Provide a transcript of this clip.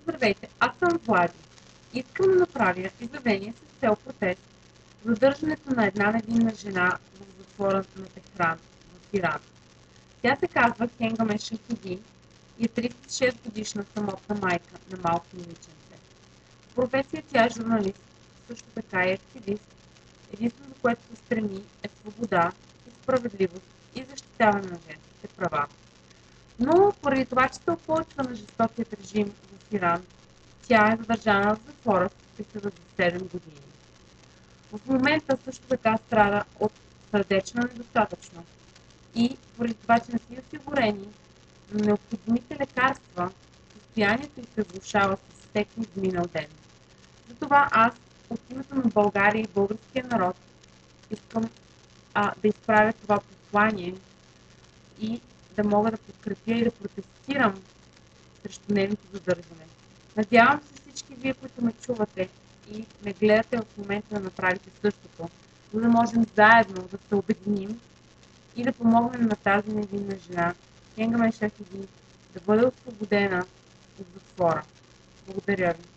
Здравейте, аз съм Влади. Искам да направя изявление с цел протест задържането на една невинна жена в затвора на Техран, в Иран. Тя се казва Хенгаме Шахиди и е 36 годишна самотна майка на малко момиченце. В професия тя е журналист, също така и активист. Единството, за което се стреми, е свобода и справедливост и защитаване на женските права. Но поради това, че се опълчва на жестокият режим в Иран, тя е задържана в затвора с присъда за 7 години. В момента също така страда от сърдечна недостатъчност и поради това, че не са осигурени необходимите лекарства, състоянието й се влошава с всеки изминал ден. Затова аз от името на България и българския народ искам да изправя това послание и да мога да подкрепя и да протестирам срещу нейното задържане. Надявам се всички вие, които ме чувате и ме гледате в момента да направите същото, за да можем заедно да се обединим и да помогнем на тази невинна жена, Хенгаме Шахиди, да бъде освободена от затвора. Благодаря ви.